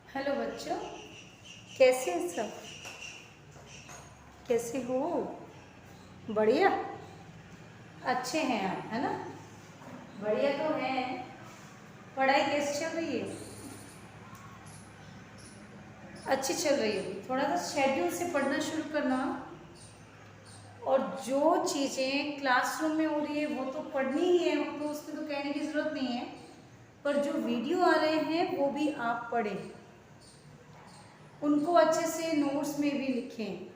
Hello बच्चों, कैसे हैं सब? कैसे हो? बढ़िया। अच्छे हैं आप, है ना? बढ़िया तो है। पढ़ाई कैसी चल रही है? अच्छी चल रही होगी। थोड़ा सा शेड्यूल से पढ़ना शुरू करना, और जो चीज़ें क्लासरूम में हो रही है वो तो पढ़नी ही है, वो तो उसमें तो कहने की ज़रूरत नहीं है। पर जो वीडियो आ रहे हैं वो भी आप पढ़ें, उनको अच्छे से नोट्स में भी लिखें।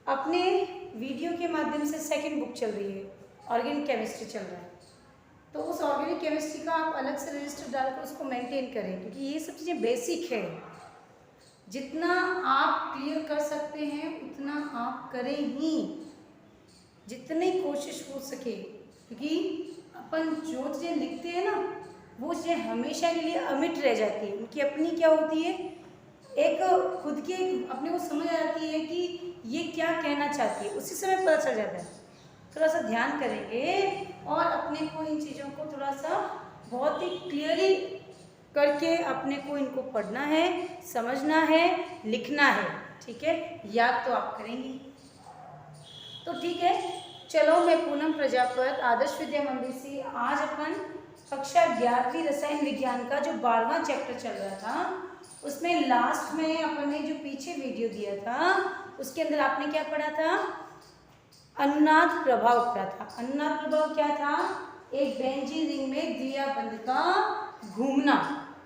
अपने वीडियो के माध्यम से सेकंड बुक चल रही है, ऑर्गेनिक केमिस्ट्री चल रहा है, तो उस ऑर्गेनिक केमिस्ट्री का आप अलग से रजिस्टर डालकर उसको मेंटेन करें, क्योंकि ये सब चीज़ें बेसिक है। जितना आप क्लियर कर सकते हैं उतना आप करें ही, जितनी कोशिश हो सके, क्योंकि अपन जो चीज़ें लिखते हैं ना वो चीज़ें हमेशा के लिए अमिट रह जाती है। उनकी अपनी क्या होती है, एक खुद की अपने को समझ आ जाती है कि ये क्या कहना चाहती है, उसी समय पता चल जाता है। थोड़ा सा ध्यान करेंगे और अपने को इन चीज़ों को थोड़ा सा बहुत ही क्लियरली करके अपने को इनको पढ़ना है, समझना है, लिखना है। ठीक है, याद तो आप करेंगी। तो ठीक है, चलो मैं पूनम प्रजापत आदर्श विद्या मंदिर से आज अपन कक्षा 11वीं रसायन विज्ञान का जो 12वां चैप्टर चल रहा था, उसमें लास्ट में अपन ने जो पीछे वीडियो दिया था उसके अंदर आपने क्या पढ़ा था? अनुनाद प्रभाव पढ़ा था। अनुनाद प्रभाव क्या था? एक बेंजीन रिंग में द्विआबंध का घूमना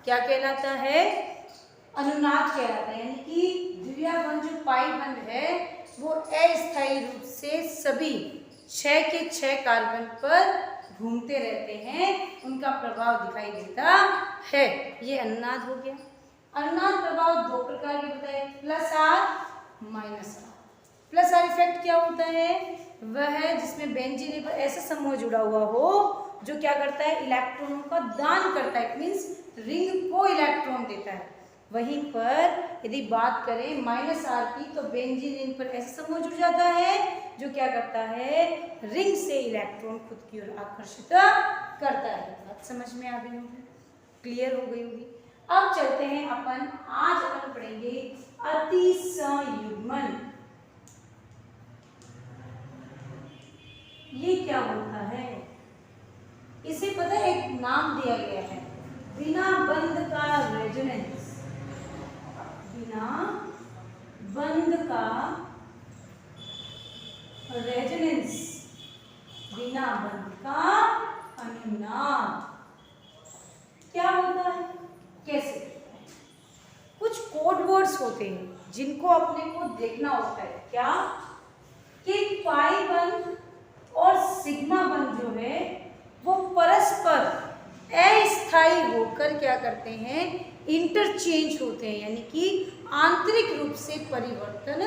क्या कहलाता है? अनुनाद कहलाता है। यानी कि द्विआबंध जो पाई बंध है वो अस्थायी रूप से सभी 6 के 6 कार्बन पर घूमते रहते हैं, उनका प्रभाव दिखाई देता है। ये अनुनाद हो गया। अनुनाद प्रभाव दो प्रकार के होता है, plus R, minus R. Plus R effect क्या होता है? वह है जिसमें बेंजीन पर ऐसा समूह जुड़ा हुआ हो जो क्या करता है? इलेक्ट्रॉनों का दान करता है, मीन्स रिंग को इलेक्ट्रॉन देता है। वहीं पर यदि बात करें माइनस आर की, तो बेंजीन रिंग पर ऐसा समूह जुड़ जाता है जो क्या करता है? रिंग से इलेक्ट्रॉन खुद की ओर आकर्षित करता है। बात समझ में आ गई होगी, क्लियर हो गई होगी। अब चलते हैं अपन, आज अपन पढ़ेंगे अतिसंयुग्मन। ये क्या होता है? इसे पता है, एक नाम दिया गया है, बिना बंध का रेजोनेंस। बिना बंध का रेजोनेंस, बिना बंध का अनुनाद। क्या होता है, कैसे? कुछ कोड वर्ड्स होते हैं जिनको अपने को देखना होता है। क्या कि पाई बंध और सिग्मा बंध जो है वो परस्पर अस्थायी होकर क्या करते हैं? इंटरचेंज होते हैं, यानी कि आंतरिक रूप से परिवर्तन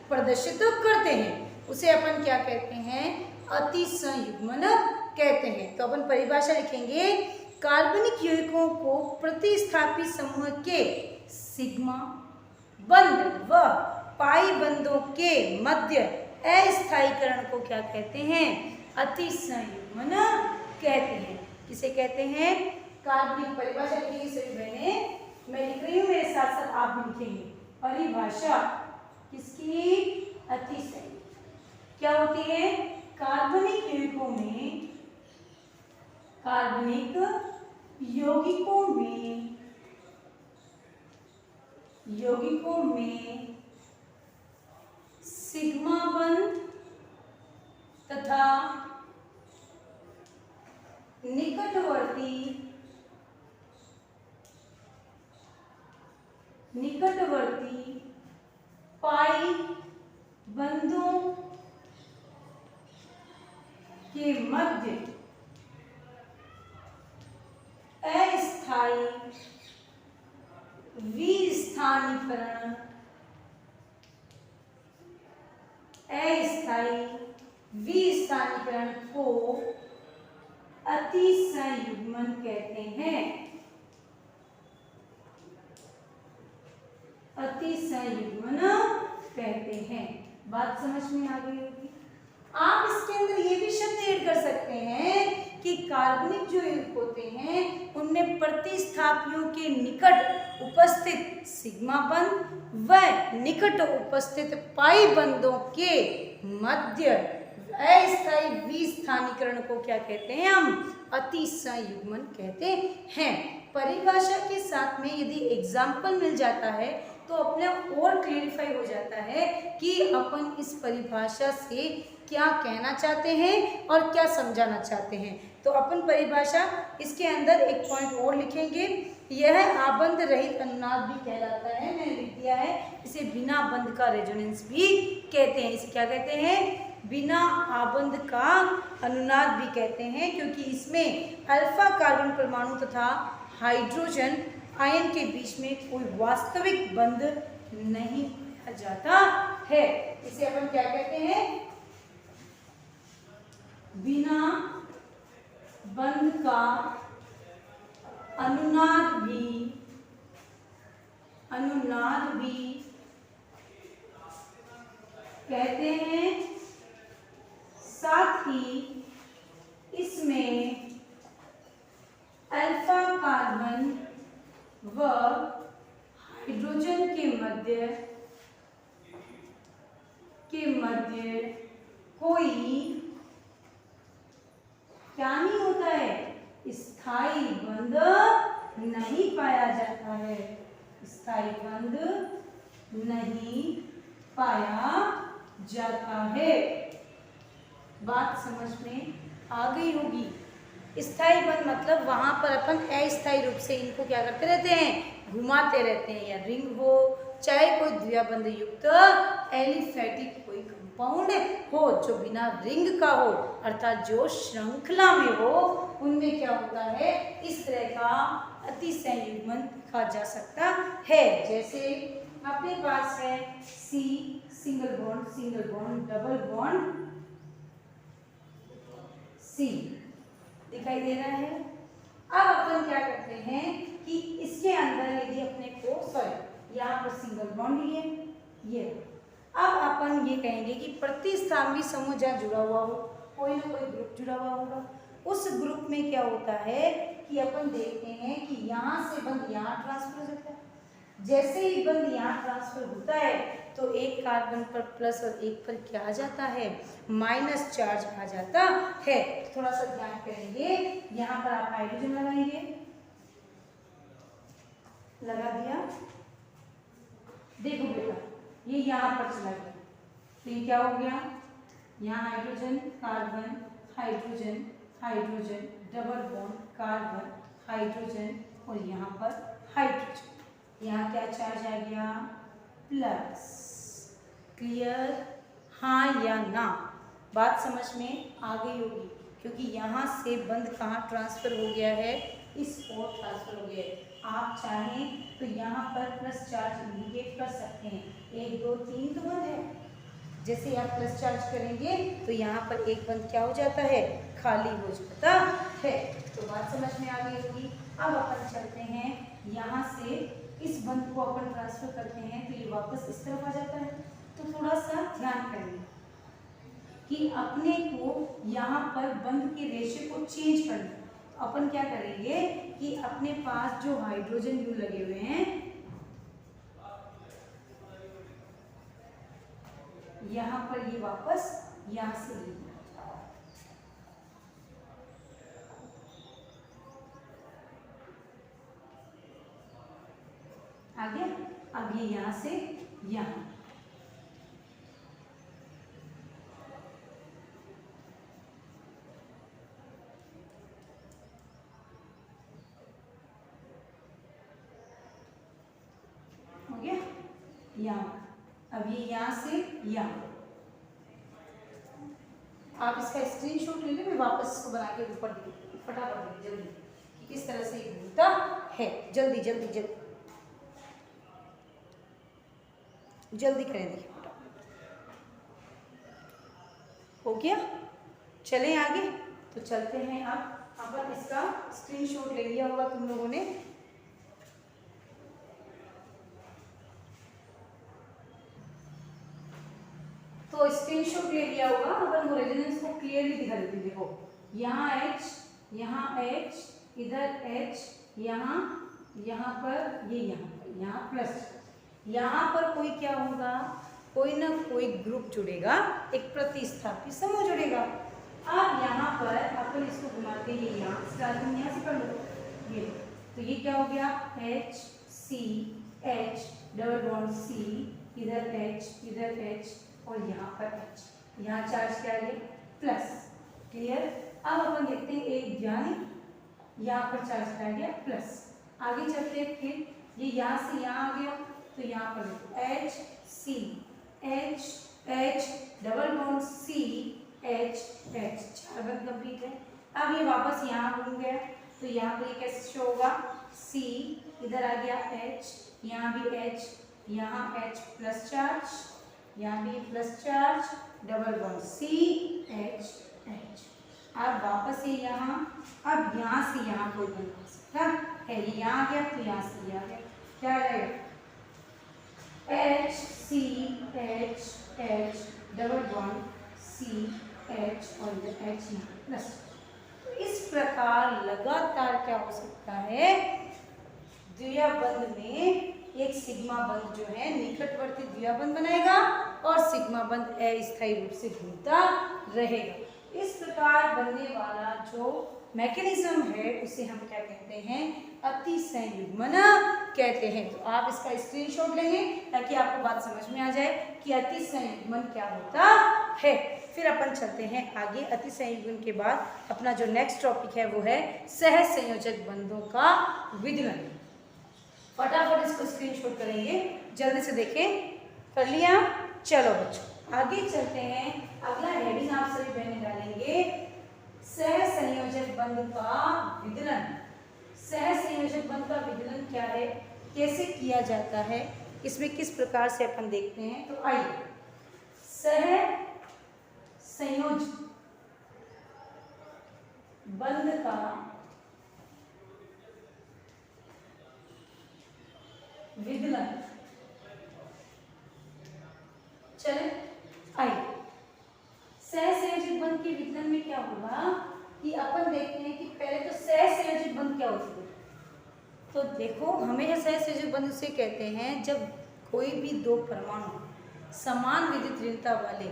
प्रदर्शित करते हैं। उसे अपन क्या कहते हैं? अतिसंयुग्मन कहते हैं। तो अपन परिभाषा लिखेंगे, कार्बनिक यौगिकों को प्रतिस्थापी समूह के सिग्मा बंध व पाई बंधों के मध्य अस्थायीकरण को क्या कहते हैं? अतिसंयुग्मन कहते हैं। किसे कहते हैं? कार्बनिक परिभाषा लिखेंगे सभी बहनें, मैं लिख रही हूँ, मेरे साथ साथ आप भी लिखेंगे। परिभाषा किसकी? अतिसंयुग्मन। क्या होती है? कार्बनिक यौगिकों में, कार्बनिक यौगिकों में सिग्मा बंध तथा निकटवर्ती पाई बंधों के मध्य अस्थायी विस्थानीकरण, अस्थायी विस्थानीकरण को अतिसंयुग्मन कहते हैं। अतिसंयुग्मन कहते हैं। बात समझ में आ गई होगी। आप इसके अंदर ये भी शब्द ऐड कर सकते हैं कि कार्बनिक जो युग्म होते हैं उनमें प्रतिस्थापियों के निकट उपस्थित सिग्मा बंध व निकट उपस्थित पाई बंधों के मध्य अस्थायी विस्थानीकरण को क्या कहते हैं? हम अतिसंयुग्मन कहते हैं। परिभाषा के साथ में यदि एग्जाम्पल मिल जाता है तो अपने और क्लेरिफाई हो जाता है कि अपन इस परिभाषा से क्या कहना चाहते हैं और क्या समझाना चाहते हैं। तो अपन परिभाषा इसके अंदर एक पॉइंट और लिखेंगे, यह आबंध रहित अनुनाद भी कहलाता है। मैंने लिख दिया है इसे बिना बंध का रेजोनेंस भी कहते हैं। इसे क्या कहते हैं? बिना आबंध का अनुनाद भी कहते हैं, क्योंकि इसमें अल्फा कार्बन परमाणु तथा हाइड्रोजन आयन के बीच में कोई वास्तविक बंध नहीं पाया जाता है। इसे अपन क्या कहते हैं? बिना बंध का अनुनाद भी कहते हैं। साथ ही इसमें अल्फा कार्बन व हाइड्रोजन के मध्य कोई क्या नहीं होता है? स्थायी बंध नहीं पाया जाता है। स्थायी बंध नहीं पाया जाता है। बात समझ में आ गई होगी। स्थायी बंध मतलब वहां पर अपन अस्थायी रूप से इनको क्या करते रहते हैं? घुमाते रहते हैं। या रिंग हो, चाहे कोई द्विबंध युक्त एलिफेटिक कोई कंपाउंड हो जो बिना रिंग का हो, अर्थात जो श्रृंखला में हो, उनमें क्या होता है? इस तरह का अतिसंयुग्मन देखा जा सकता है। जैसे अपने पास है C single bond double bond C दिखाई दे रहा है। अब अपन क्या करते हैं कि इसके अंदर यदि अपने को यहाँ पर सिंगल बॉन्ड लिए ये, अब अपन ये कहेंगे कि प्रतिस्थापी समूह जहाँ जुड़ा हुआ हो, कोई ना कोई ग्रुप जुड़ा हुआ होगा, उस ग्रुप में क्या होता है कि अपन देखते हैं कि यहाँ से बंध यहाँ ट्रांसफर हो जाता है। जैसे ही बंध यहाँ ट्रांसफर होता है तो एक कार्बन पर प्लस और एक पर क्या आ जाता है? माइनस चार्ज आ जाता है। थोड़ा सा ध्यान करेंगे, यहाँ पर आप हाइड्रोजन लगाएंगे, लगा दिया, देखो बेटा ये यहाँ पर चला गया, तो ये क्या हो गया? यहाँ hydrogen carbon hydrogen hydrogen double bond carbon hydrogen और यहाँ पर हाइड्रोजन, यहाँ क्या चार्ज आ गया? प्लस। क्लियर? हाँ या ना? बात समझ में आ गई होगी, क्योंकि यहाँ से बंध कहाँ ट्रांसफर हो गया है? इस ओर ट्रांसफर हो गया है। आप चाहें तो यहाँ पर प्लस चार्ज इंडिकेट कर सकते हैं। 1 2 3 तो बंध है, जैसे आप प्लस चार्ज करेंगे तो यहाँ पर एक बंध क्या हो जाता है? खाली हो जाता है। तो बात समझ में आ गई होगी। अब अपन चलते हैं, यहाँ से इस बंध को अपन ट्रांसफर करते हैं तो ये वापस इस तरफ आ जाता है। तो थोड़ा सा ध्यान करेंगे कि अपने को यहाँ पर बंध के रेशे को चेंज करना है। तो अपन क्या करेंगे कि अपने पास जो हाइड्रोजन यू लगे हुए हैं, यहाँ पर ये वापस यहाँ से लेना आ गया। अब ये यहाँ से यहाँ, हो गया यहाँ। अब ये यहाँ से यहाँ, आप इसका स्क्रीनशॉट ले लें, मैं वापस इसको बना के ऊपर फटाफट जल्दी कि किस तरह से ये घूमता है। जल्दी जल्दी जल्दी जल्दी करें, देखिए हो गया। चलें आगे, तो चलते हैं। अब अपन इसका स्क्रीनशॉट ले लिया होगा तुम लोगों ने। तो स्क्रीनशॉट ले लिया होगा। अपन वो रेजोनेंस को क्लियरली दिखा देते। देखो यहाँ H यहाँ H, इधर H, यहाँ पर ये, यहाँ प्लस। यहाँ पर कोई क्या होगा, कोई ना कोई ग्रुप जुड़ेगा, एक प्रतिस्थापी समूह जुड़ेगा। अब यहाँ पर अपन इसको घुमाते हैं, यहाँ स्टार्टिंग यहाँ से कर लो ये, तो ये क्या हो गया H C H double bond C, इधर H, इधर H और यहाँ पर H, यहाँ चार्ज क्या है प्लस। क्लियर। अब अपन देखते हैं एक यानी यहाँ पर चार्ज क्या गया प्लस। आगे चलते हैं, फिर ये यहाँ से यहाँ आ गया, तो यहाँ पर H C H H double bond C H H, चार बंद कंप्लीट है। अब ये वापस यहाँ घूम गया, तो यहाँ पर ये कैसे शो होगा, C इधर आ गया H, यहाँ भी H, यहाँ H प्लस चार्ज, यहाँ भी plus charge, double bond C H H। अब वापस ये यहाँ, अब यहाँ से यहाँ कोई बन सकता है, ये यहाँ आ गया तो यहाँ से ये आ गया, क्या रहेगा H C H H double bond C H और इधर H यहाँ प्लस। तो इस प्रकार लगातार क्या हो सकता है, द्विबंध में एक सिग्मा बंध जो है निकटवर्ती द्विबंध बनाएगा और सिग्मा बंध अस्थायी रूप से घूमता रहेगा। इस प्रकार बनने वाला जो मैकेनिज्म है उसे हम क्या कहते हैं, अतिसंयुग्मन कहते हैं। तो आप इसका स्क्रीनशॉट लेंगे ताकि आपको बात समझ में आ जाए कि अतिसंयुग्मन क्या होता है। फिर अपन चलते हैं आगे। अतिसंयुग्मन के बाद अपना जो नेक्स्ट टॉपिक है वो है सहसंयोजक बंधों का विदलन। फटाफट इसको स्क्रीनशॉट करेंगे, जल्दी से देखें। कर लिया? चलो बच्चों आगे चलते हैं। अगला हेडिंग आप सभी बहनें डालेंगे, सहसंयोजक बंध का विदलन। सहसंयोजक बंध का विदलन क्या है, कैसे किया जाता है, इसमें किस प्रकार से अपन देखते हैं। तो आइए, सहसंयोजक बंध का विदलन, चले आइए। सहसंयोजक बंध के विदलन में क्या होगा कि अपन देखते हैं कि पहले तो सहसंयोजक बंध क्या होती है। तो देखो, हमेशा सहसंयोजक बंध उसे कहते हैं जब कोई भी दो परमाणु समान विद्युत ऋणता वाले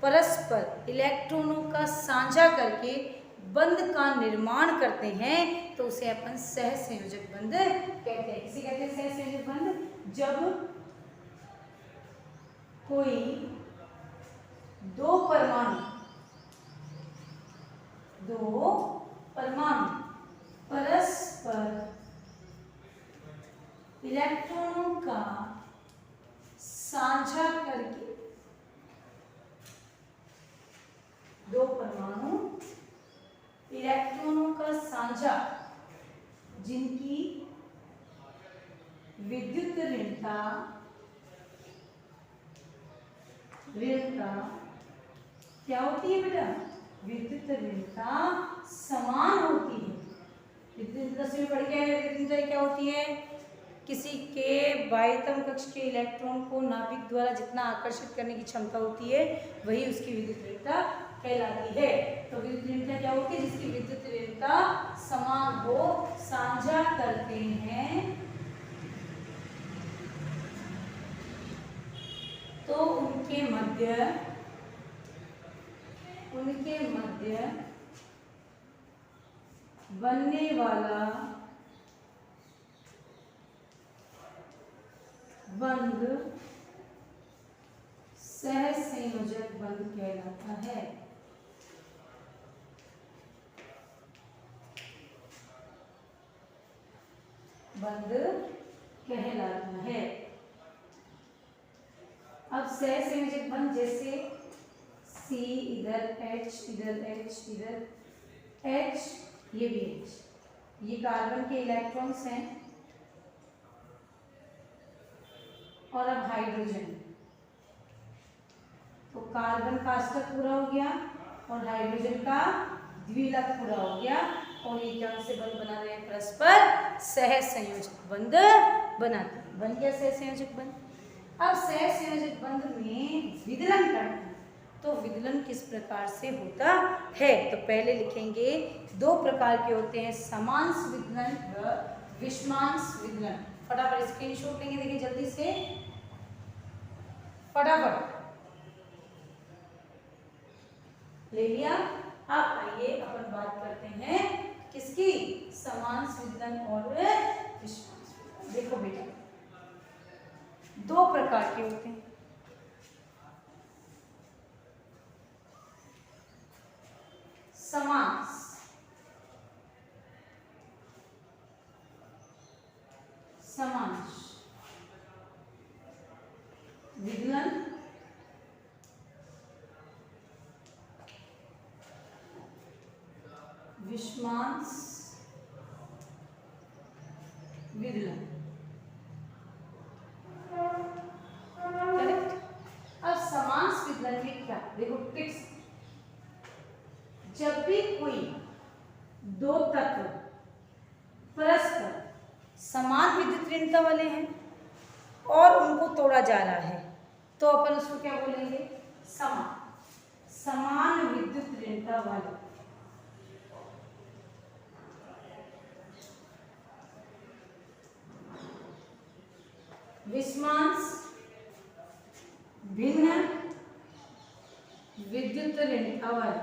परस्पर इलेक्ट्रॉनों का साझा करके बंध का निर्माण करते हैं, तो उसे अपन सहसंयोजक बंध कहते हैं। किसे कहते हैं सहसंयोजक बंध, जब कोई दो परमाणु परस्पर इलेक्ट्रॉनों का साझा करके, दो परमाणु इलेक्ट्रॉनों का साझा जिनकी विद्युत ऋणता क्या होती है बेटा, विद्युत ऋणता समान होती है। विद्युत ऋणता से पढ़ के विद्युत ऋणता क्या होती है, किसी के बाह्यतम कक्ष के इलेक्ट्रॉन को नाभिक द्वारा जितना आकर्षित करने की क्षमता होती है वही उसकी विद्युत ऋणता कहलाती है। तो विद्युत ऋणता क्या होती है, जिसकी विद्युत ऋणता समान हो, साझा करते हैं, तो उनके मध्य बनने वाला बंध सहसंयोजक बंध कहलाता है। बंध कहलाता है। अब सहसंयोजक बंध जैसे C इधर H, इधर H, इधर H, ये भी H, ये कार्बन के इलेक्ट्रॉन्स हैं। और अब हाइड्रोजन, तो कार्बन का अष्टक पूरा हो गया और हाइड्रोजन का द्विलक पूरा हो गया, और ये क्या से बंध बना रहे हैं, परस्पर सहसंयोजक बंध बनाते हैं। बन गया सहसंयोजक बंध। अब सहसंयोजक बंध में विदलन करना है। तो विदलन किस प्रकार से होता है? तो पहले लिखेंगे 2 प्रकार के होते हैं, समांश विदलन व विषमांश विदलन। फटाफट स्क्रीनशॉट लेंगे, देखिए जल्दी से, फटाफट ले लिया। अब आइए अपन बात करते हैं किसकी? समांश विदलन और विषमांश विदलन। देखो बेटा 2 प्रकार के होते हैं, समांश विदलन विषमांश विदलन। करेक्ट। अब समांश विदलन में क्या, देखो ट्रिक्स, जब भी कोई 2 तत्व परस्पर समान विद्युत ऋणता वाले हैं और उनको तोड़ा जा रहा है तो अपन उसको क्या बोलेंगे? समान विद्युत ऋणता वाले। विषमांश भिन्न विद्युत ऋणता वाले।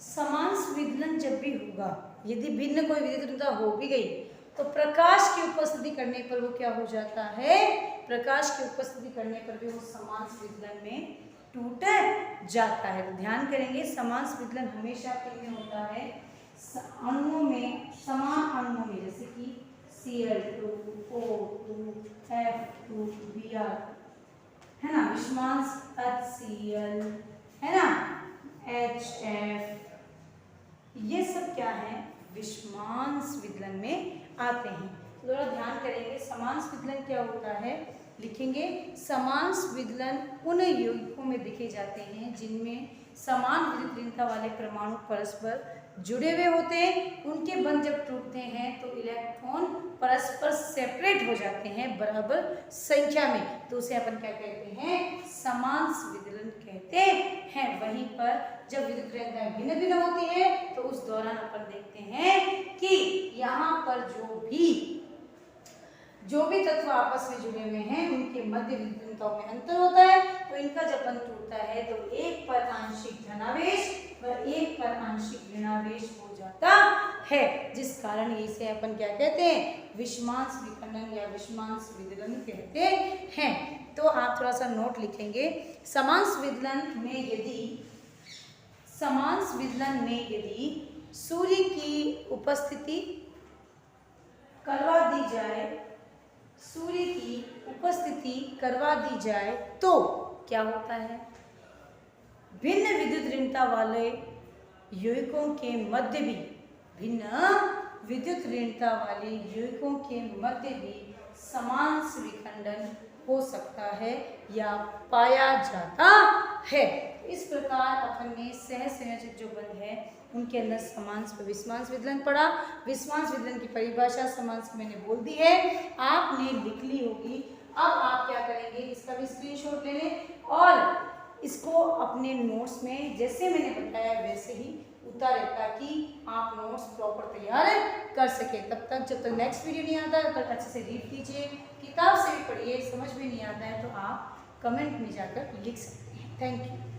समांश विदलन जब भी होगा, यदि भिन्न कोई विद्युत ऋणता हो भी गई तो प्रकाश की उपस्थिति करने पर वो क्या हो जाता है? प्रकाश की उपस्थिति करने पर भी वो समांश विदलन में टूट जाता है। तो ध्यान करेंगे, समांश विदलन हमेशा किसमें होता है? अणुओं में, समान अणुओं में, जैसे कि Cl2, O2, F2, Br, है ना, विषमांश HCl, है ना, HF, ये सब क्या है? विषमांश विदलन में आते हैं। थोड़ा ध्यान करेंगे, समांश विदलन क्या होता है? लिखेंगे, समांश विदलन उन यौगिकों में देखे जाते हैं जिनमें समान विद्युत ऋणता वाले परमाणु परस्पर जुड़े हुए होते हैं। उनके बंध जब टूटते हैं तो इलेक्ट्रॉन परस्पर सेपरेट हो जाते हैं बराबर संख्या में, तो उसे अपन क्या कहते हैं? समांश विदलन कहते हैं। वहीं पर जब विद्युत ऋणताएं भिन्न भिन्न होती है तो उस दौरान अपन देखते हैं कि यहाँ पर जो भी तत्व आपस में जुड़े हुए हैं उनके मध्य विद्युत ऋणताओं में अंतर होता है। तो इनका जब बंध टूटता है तो एक पर आंशिक धनावेश व एक पर आंशिक ऋणावेश हो जाता है, जिस कारण इसे अपन क्या कहते हैं? विषमांश विखंडन या विषमांश विदलन कहते हैं। तो आप थोड़ा सा नोट लिखेंगे, समांश विदलन में यदि सूर्य की उपस्थिति करवा दी जाए तो क्या होता है? भिन्न विद्युत ऋणता वाले यौगिकों के मध्य भी, भिन्न विद्युत ऋणता वाले यौगिकों के मध्य भी समांश विखंडन हो सकता है या पाया जाता है। इस प्रकार अपन ने सहसंयोजक जो बंध है उनके अंदर समांश व विषमांश विदलन पढ़ा। विषमांश विदलन की परिभाषा समांश की मैंने बोल दी है, आपने लिख ली होगी। अब आप क्या करेंगे? इसका भी स्क्रीनशॉट ले लें और इसको अपने नोट्स में जैसे मैंने बताया वैसे ही उतारें ताकि आप नोट्स प्रॉपर तैयार कर सके। तब तक जब तक नेक्स्ट वीडियो नहीं आता तब तक अच्छे से रीड कीजिए, किताब से भी पढ़िए। समझ में नहीं आता है तो आप कमेंट में जाकर लिख सकते हैं। Thank you.